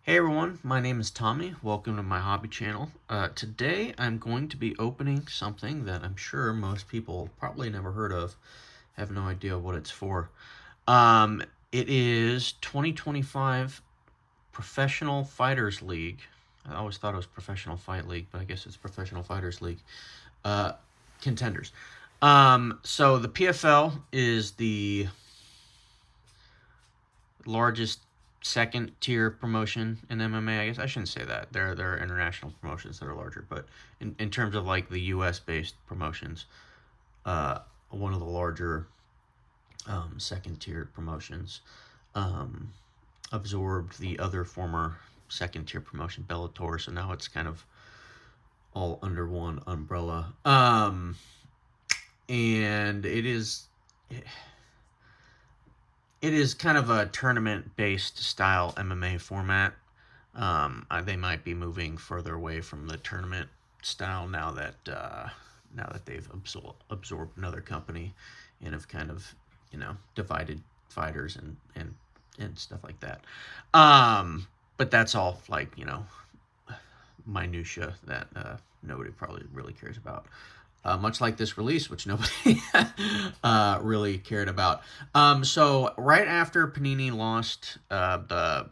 Hey everyone, my name is Tommy. Welcome to my hobby channel. Today I'm going to be opening something that I'm sure most people probably never heard of, have no idea what it's for. It is 2025 Professional Fighters League. I always thought it was Professional Fight League, but I guess it's Professional Fighters League. Contenders. So the PFL is the largest second tier promotion in MMA. I guess I shouldn't say that. There are international promotions that are larger, but in terms of like the US based promotions, one of the larger second tier promotions absorbed the other former second tier promotion, Bellator. So now it's kind of all under one umbrella. And it is kind of a tournament-based style MMA format. They might be moving further away from the tournament style now that they've absorbed another company and have kind of divided fighters and stuff like that. But that's all like minutia that nobody probably really cares about. Much like this release, which nobody really cared about. So right after Panini lost the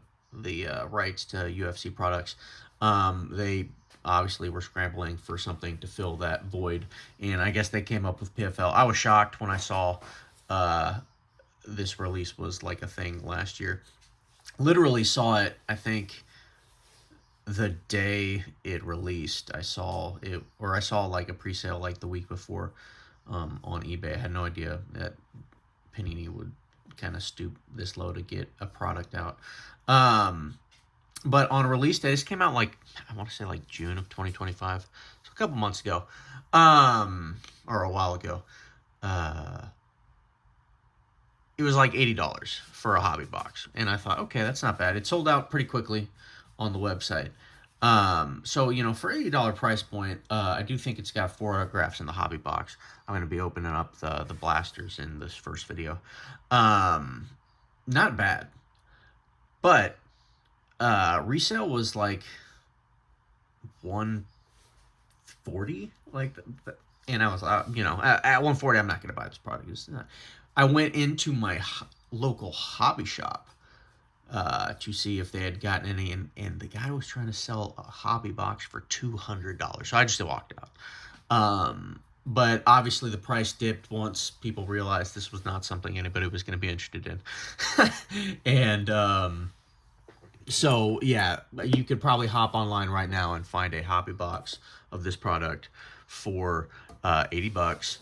rights to UFC products, they obviously were scrambling for something to fill that void, and I guess they came up with PFL. I was shocked when I saw this release was like a thing last year. Literally saw it, I think, the day it released. I saw like a pre-sale like the week before on eBay. I had no idea that Panini would kind of stoop this low to get a product out. But on release day, this came out like, I want to say like June of 2025, so a couple months ago, or a while ago. It was like $80 for a hobby box, and I thought, okay, that's not bad. It sold out pretty quickly on the website. So for $80 price point, I do think it's got 4 autographs in the hobby box. I'm going to be opening up the blasters in this first video. Not bad, but resale was like 140, like, and I was at 140, I'm not going to buy this product. It's not. I went into my local hobby shop to see if they had gotten any, and the guy was trying to sell a hobby box for $200. So I just walked out. But obviously the price dipped once people realized this was not something anybody was going to be interested in. And so yeah, you could probably hop online right now and find a hobby box of this product for $80.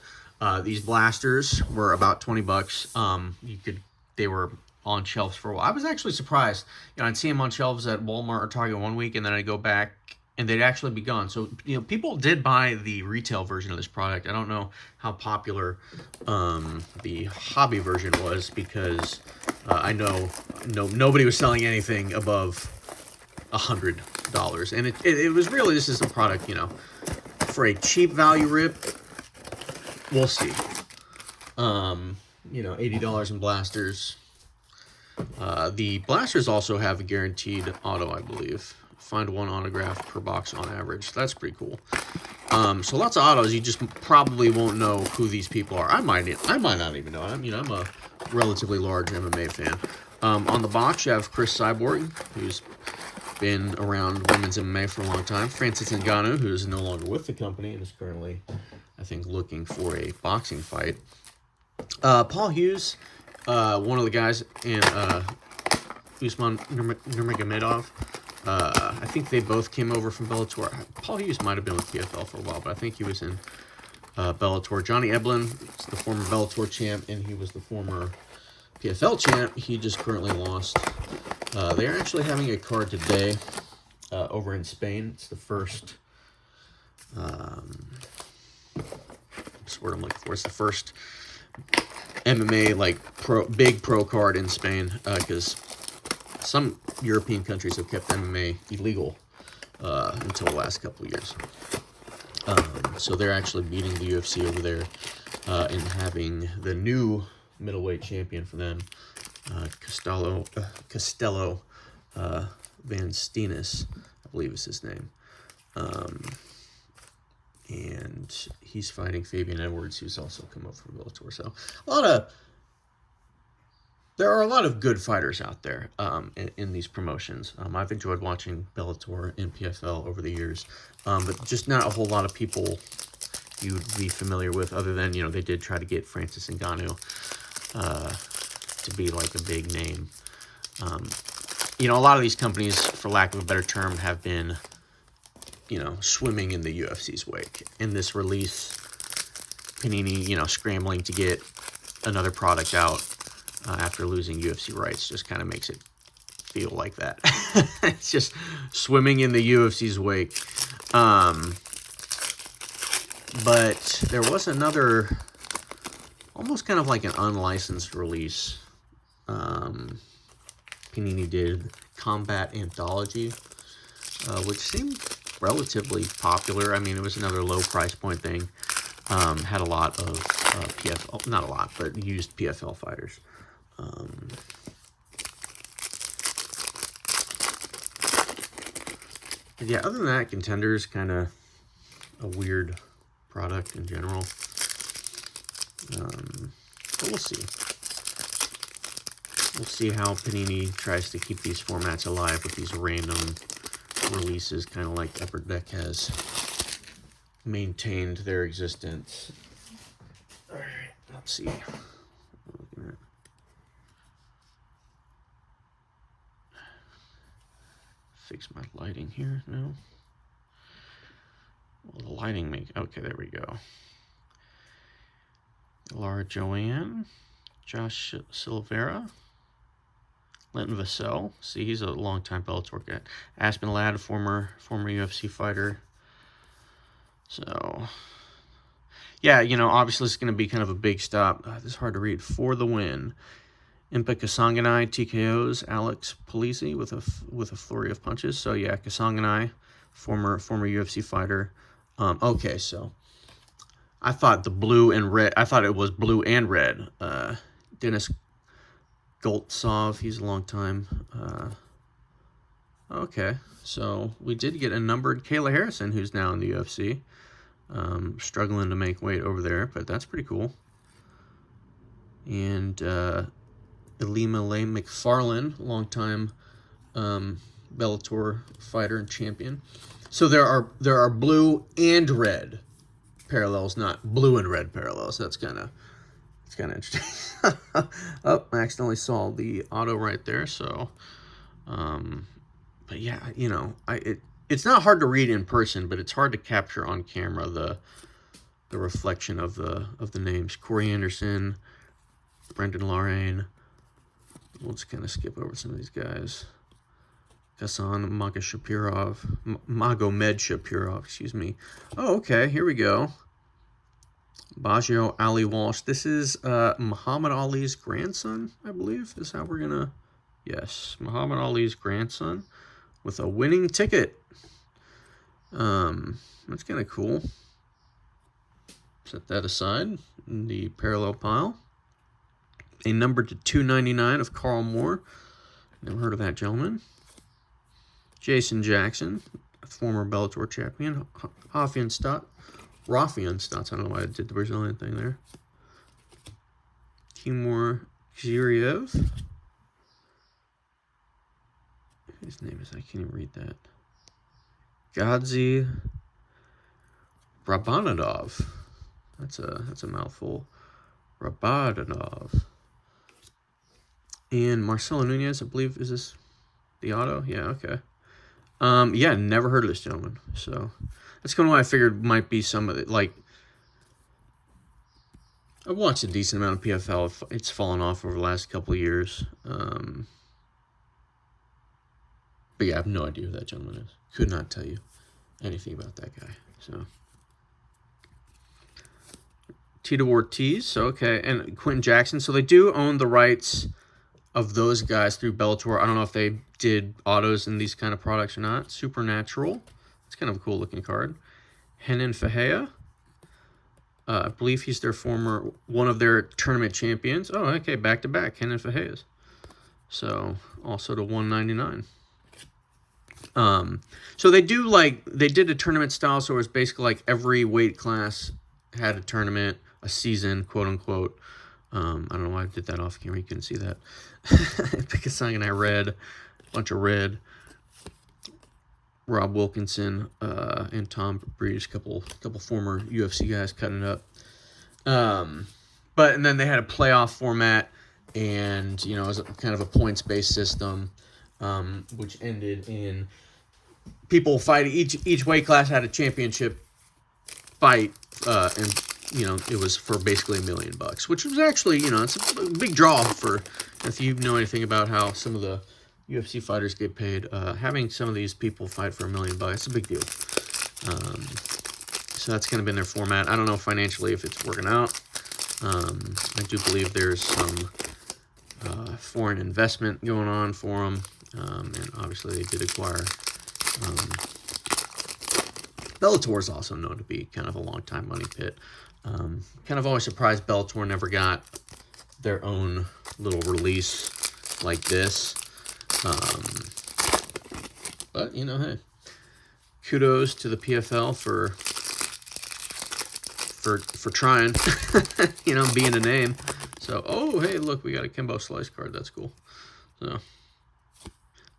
These blasters were about $20. They were on shelves for a while. I was actually surprised. I'd see them on shelves at Walmart or Target one week, and then I'd go back and they'd actually be gone. So people did buy the retail version of this product. I don't know how popular the hobby version was, because I know nobody was selling anything above $100, and it was really, this is a product for a cheap value rip. We'll see. $80 in blasters. The blasters also have a guaranteed auto, I believe. Find one autograph per box on average. That's pretty cool. So lots of autos. You just probably won't know who these people are. I might not even know. I'm a relatively large MMA fan. On the box, you have Chris Cyborg, who's been around women's MMA for a long time. Francis Ngannou, who is no longer with the company and is currently, I think, looking for a boxing fight. Paul Hughes, one of the guys in Usman Nurmagomedov. I think they both came over from Bellator. Paul Hughes might have been with PFL for a while, but I think he was in Bellator. Johnny Eblen is the former Bellator champ, and he was the former PFL champ. He just currently lost. They're actually having a card today over in Spain. It's the first... what's the word I'm looking for? It's the first MMA big pro card in Spain, because some European countries have kept MMA illegal until the last couple of years. So they're actually beating the UFC over there and having the new middleweight champion for them, Castello Van Steenis, I believe is his name. And he's fighting Fabian Edwards, who's also come up from Bellator. So there are a lot of good fighters out there in these promotions. I've enjoyed watching Bellator and PFL over the years, but just not a whole lot of people you'd be familiar with, other than, you know, they did try to get Francis Ngannou to be like a big name. You know, a lot of these companies, for lack of a better term, have been, you know, swimming in the UFC's wake. In this release, Panini, you know, scrambling to get another product out after losing UFC rights just kind of makes it feel like that. It's just swimming in the UFC's wake. But there was another, almost kind of like an unlicensed release. Panini did Combat Anthology, which seemed relatively popular. I mean, it was another low price point thing. Had a lot of PFL, not a lot, but used PFL fighters. Yeah, other than that, Contenders kind of a weird product in general. But we'll see. We'll see how Panini tries to keep these formats alive with these random releases, kind of like Upper Deck has maintained their existence. All right, let's see. Fix my lighting here. No. Well, the lighting okay, there we go. Laura Joanne, Josh Silveira, Linton Vassell. See, he's a longtime Bellator guy. Aspen Ladd, former UFC fighter. So, yeah, you know, obviously it's going to be kind of a big stop. This is hard to read. For the win. Impa Kasanganai, TKOs, Alex Polisi with a flurry of punches. So, yeah, Kasanganai, former UFC fighter. Okay, so I thought the blue and red, I thought it was blue and red. Dennis Goltsov, he's a long time. Okay, so we did get a numbered Kayla Harrison, who's now in the UFC. Struggling to make weight over there, but that's pretty cool. And Ilima Lay McFarlane, longtime Bellator fighter and champion. So there are blue and red parallels, not blue and red parallels. It's kind of interesting. Oh, I accidentally saw the auto right there. So, but yeah, you know, it's not hard to read in person, but it's hard to capture on camera the reflection of the names. Corey Anderson, Brendan Lorraine. We'll just kind of skip over some of these guys. Ghassan Magomed Shapirov, excuse me. Oh, okay, here we go. Baggio Ali Walsh. This is Muhammad Ali's grandson, I believe, is how we're gonna. Yes, Muhammad Ali's grandson with a winning ticket. That's kind of cool. Set that aside in the parallel pile. A number to 299 of Carl Moore. Never heard of that gentleman. Jason Jackson, a former Bellator champion. Rafian Stotts. I don't know why I did the Brazilian thing there. Timur Zhiriev. His name is, I can't even read that. Gadzi Rabanadov. That's a mouthful. Rabanadov. And Marcelo Nunez, I believe, is this the auto? Yeah, okay. Yeah, never heard of this gentleman. So that's kind of why I figured might be some of it. Like, I've watched a decent amount of PFL. It's fallen off over the last couple of years. But yeah, I have no idea who that gentleman is. Could not tell you anything about that guy. So Tito Ortiz, so okay, and Quentin Jackson. So they do own the rights of those guys through Bellator. I don't know if they did autos in these kind of products or not. Supernatural. It's kind of a cool looking card. Henan Fahea. I believe he's one of their tournament champions. Oh, okay, back to back. Henan Fahea's. So also to 199. So they did a tournament style, so it was basically like every weight class had a tournament, a season, quote unquote. I don't know why I did that off camera. You couldn't see that. Pick a song, and I read a bunch of red. Rob Wilkinson and Tom Breeze, couple former UFC guys cutting it up. And then they had a playoff format, and it was kind of a points-based system, which ended in people fighting. Each weight class had a championship fight, and it was for basically $1 million, which was actually it's a big draw for, if you know anything about how some of the UFC fighters get paid. Having some of these people fight for $1 million, it's a big deal. So that's kind of been their format. I don't know financially if it's working out. I do believe there's some foreign investment going on for them, and obviously they did acquire. Bellator is also known to be kind of a long-time money pit. Kind of always surprised Bellator never got their own little release like this. But hey, kudos to the PFL for trying, being a name. So, oh, hey, look, we got a Kimbo Slice card. That's cool. So,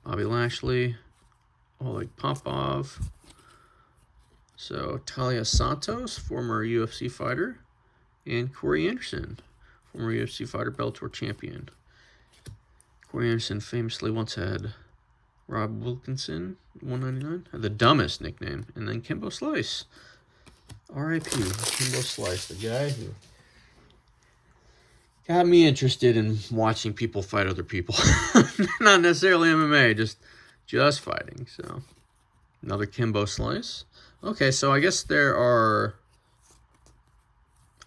Bobby Lashley, Oleg Popov. So, Talia Santos, former UFC fighter, and Corey Anderson, former UFC fighter, Bellator champion. Corey Anderson famously once had Rob Wilkinson, 199, had the dumbest nickname, and then Kimbo Slice. R.I.P. Kimbo Slice, the guy who got me interested in watching people fight other people. Not necessarily MMA, just fighting. So, another Kimbo Slice. Okay, so I guess there are...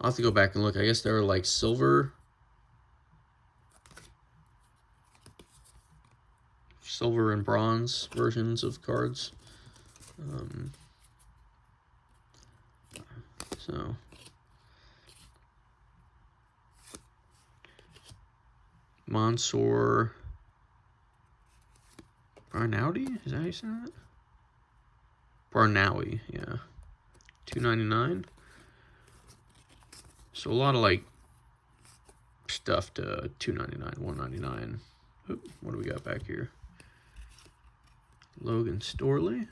I'll have to go back and look. I guess there are like silver and bronze versions of cards. So Mansoor Barnawi, is that how you say that? Barnawi, yeah. $2.99. So a lot of like stuff to $2.99, $1.99. What do we got back here? Logan Storley.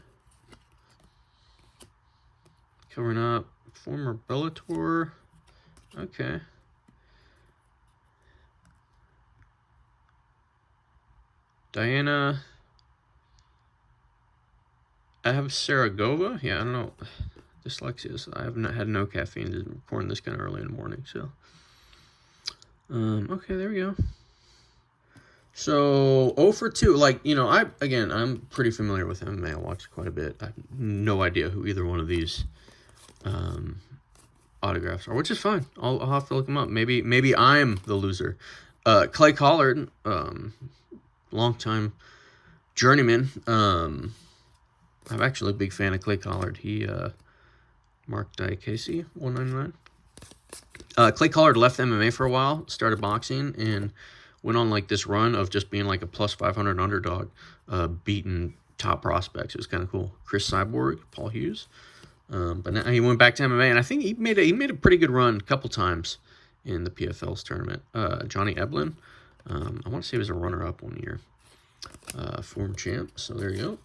Covering up former Bellator. Okay. Diana. I have Saragova. Yeah, I don't know. Dyslexia. I have not had no caffeine. Just recording this kind of early in the morning. So, okay, there we go. So 0 for 2. Like, I'm pretty familiar with MMA. I watched quite a bit. I have no idea who either one of these autographs are, which is fine. I'll have to look them up. Maybe I'm the loser. Clay Collard, longtime journeyman. I'm actually a big fan of Clay Collard. He Mark Diakese, $1.99. Clay Collard left MMA for a while, started boxing, and went on like this run of just being like a plus 500 underdog, beating top prospects. It was kind of cool. Chris Cyborg, Paul Hughes. But now he went back to MMA, and I think he made a pretty good run a couple times in the PFL's tournament. Johnny Eblin, I want to say he was a runner-up one year. Former champ. So there you go.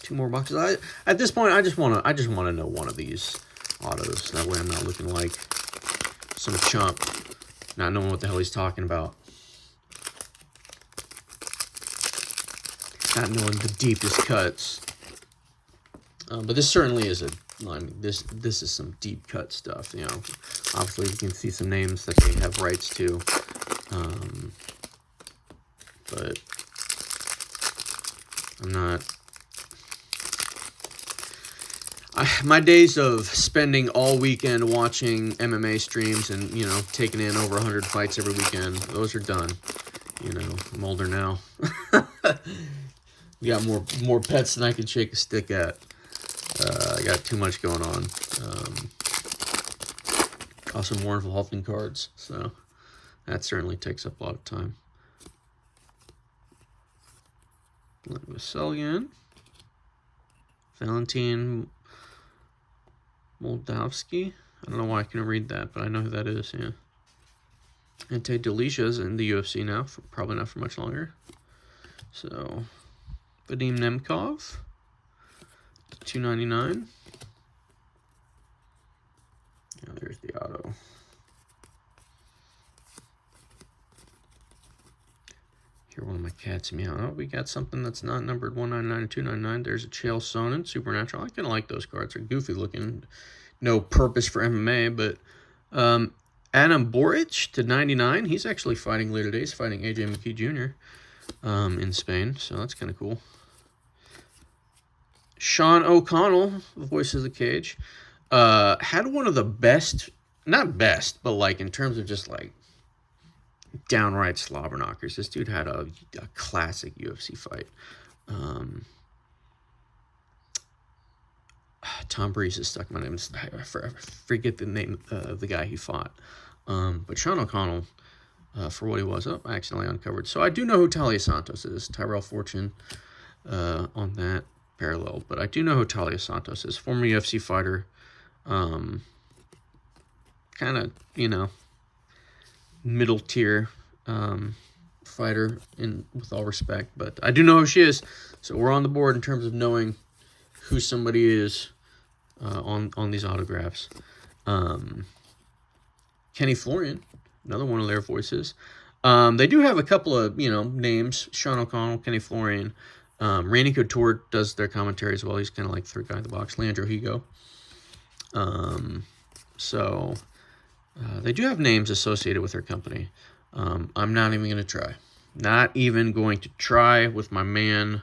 2 more boxes. At this point, I just want to know one of these autos. That way, I'm not looking like some chump, not knowing what the hell he's talking about. Not knowing the deepest cuts. But this certainly is this is some deep cut stuff. Obviously you can see some names that they have rights to. But I'm not. My days of spending all weekend watching MMA streams and taking in over 100 fights every weekend, those are done. I'm older now. We got more pets than I can shake a stick at. I got too much going on. Also more involved in cards, so that certainly takes up a lot of time. Vasilyan. Valentin Moldavsky. I don't know why I couldn't read that, but I know who that is, yeah. Ante Delicia's in the UFC now, probably not for much longer. So, Vadim Nemkov, $2.99. Now there's the auto. Here, one of my cats meow. Oh, we got something that's not numbered 199 and 299. There's a Chael Sonnen, Supernatural. I kind of like those cards. They're goofy looking. No purpose for MMA, but Adam Boric to 99. He's actually fighting later today. He's fighting AJ McKee Jr. In Spain, so that's kind of cool. Sean O'Connell, the voice of the cage, had one of the best, not best, but like in terms of just like downright slobber knockers. This dude had a classic UFC fight. Tom Breeze is stuck in my name. I forget the name of the guy he fought. But Sean O'Connell, for what he was, I accidentally uncovered. So I do know who Talia Santos is. Tyrell Fortune on that parallel. But I do know who Talia Santos is. Former UFC fighter. Kind of, you know, middle tier fighter with all respect, but I do know who she is, so we're on the board in terms of knowing who somebody is on these autographs. Kenny Florian, another one of their voices. They do have a couple of names: Sean O'Connell, Kenny Florian, Randy Couture does their commentary as well. He's kind of like third guy in the box. Leandro Higo. So they do have names associated with their company. I'm not even going to try. Not even going to try with my man.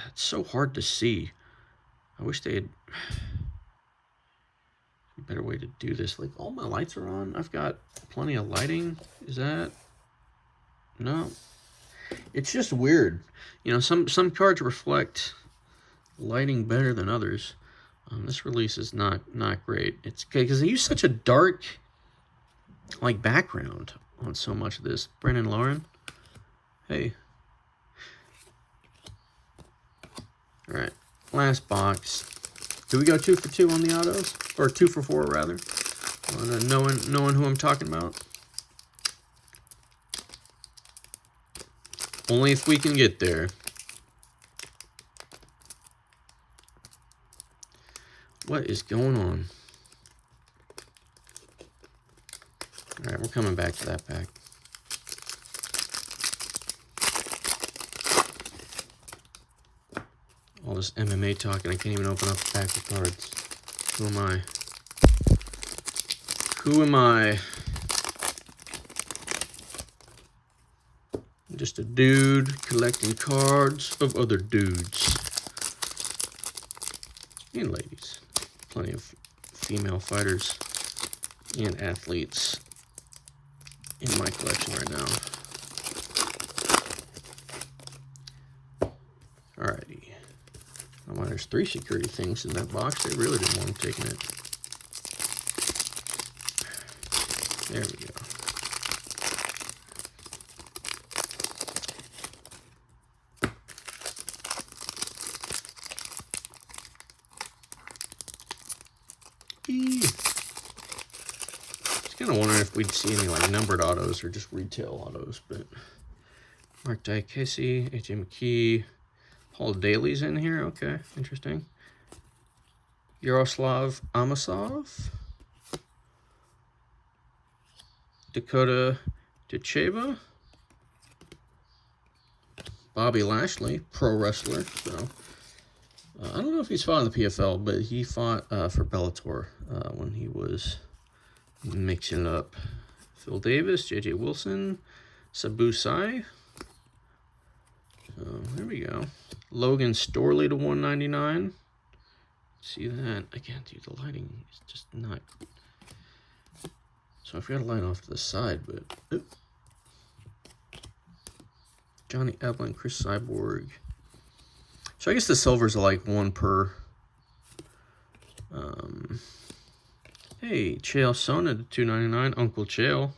It's so hard to see. I wish they had a better way to do this. Like, all my lights are on. I've got plenty of lighting. Is that? No. It's just weird. Some cards reflect lighting better than others. This release is not great. It's because they use such a dark, like, background on so much of this. Brendan Lauren, hey. All right, last box. Do we go 2 for 2 on the autos, or 2 for 4 rather? Knowing who I'm talking about. Only if we can get there. What is going on? All right, we're coming back to that pack. All this MMA talk, and I can't even open up a pack of cards. Who am I? Who am I? I'm just a dude collecting cards of other dudes. And ladies. Plenty of female fighters and athletes in my collection right now. Alrighty. Oh, well, there's 3 security things in that box. They really didn't want them taking it. There we go. Just kind of wondering if we'd see any like numbered autos or just retail autos, but Mark Diakese, AJ McKee, Paul Daly's in here. Okay, interesting. Yaroslav Amasov, Dakota Decheva, Bobby Lashley, pro wrestler. So I don't know if he's fought in the PFL, but he fought for Bellator when he was mixing up. Phil Davis, JJ Wilson, Sabu Sai. So there we go. Logan Storley to 199. See that? Again, dude, the lighting is just not. So I've got a light off to the side, but. Johnny Evelyn, Chris Cyborg. So I guess the silvers are like 1 per. Hey, Chael Sonnen to 299. Uncle Chael.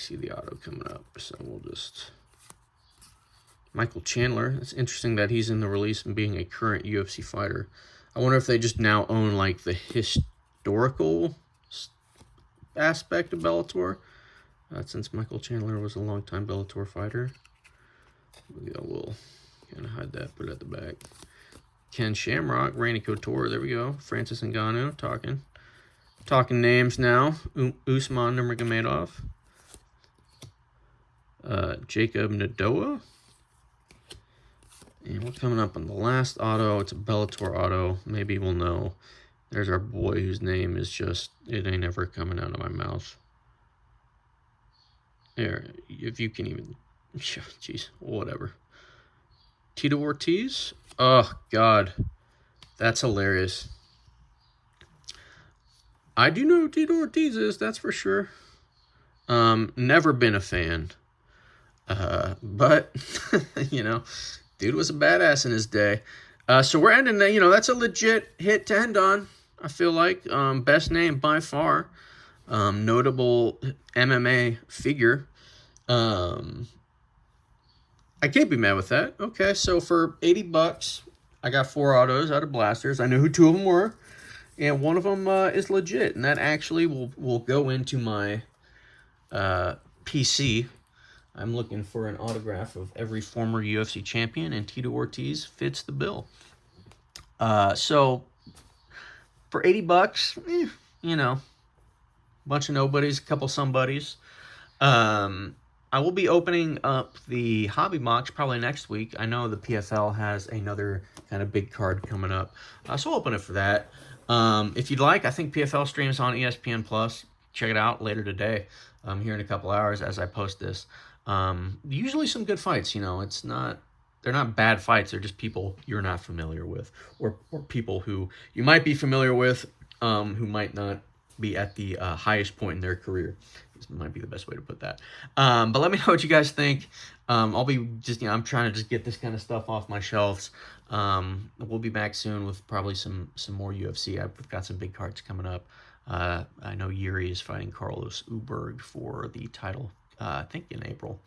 see the auto coming up, so we'll just... Michael Chandler. It's interesting that he's in the release and being a current UFC fighter. I wonder if they just now own, like, the historical aspect of Bellator. Since Michael Chandler was a longtime Bellator fighter. We'll kind of hide that, put it at the back. Ken Shamrock, Randy Couture, there we go. Francis Ngannou, talking names now. Usman Nurmagomedov. Jacob Nadoa. And we're coming up on the last auto. It's a Bellator auto. Maybe we'll know. There's our boy whose name is just, it ain't ever coming out of my mouth. There, if you can even, jeez, whatever. Tito Ortiz? Oh, God. That's hilarious. I do know who Tito Ortiz is, that's for sure. Never been a fan. But, you know, dude was a badass in his day. So we're ending that. You know, that's a legit hit to end on, I feel like. Best name by far. Notable MMA figure. I can't be mad with that. Okay, so for $80, I got 4 autos out of blasters. I know who 2 of them were. And one of them is legit. And that actually will go into my PC. I'm looking for an autograph of every former UFC champion, and Tito Ortiz fits the bill. So, for $80, you know, bunch of nobodies, a couple somebodies. I will be opening up the hobby box probably next week. I know the PFL has another kind of big card coming up, so I'll open it for that. If you'd like, I think PFL streams on ESPN Plus. Check it out later today. Here in a couple hours as I post this. Usually some good fights, you know. They're not bad fights. They're just people you're not familiar with, or people who you might be familiar with, who might not be at the highest point in their career. This might be the best way to put that. But let me know what you guys think. I'll be just, you know, I'm trying to just get this kind of stuff off my shelves. We'll be back soon with probably some more UFC. I've got some big cards coming up. I know Yuri is fighting Carlos Uberg for the title, I think in April.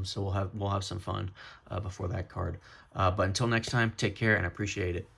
So we'll have some fun before that card. But until next time, take care and I appreciate it.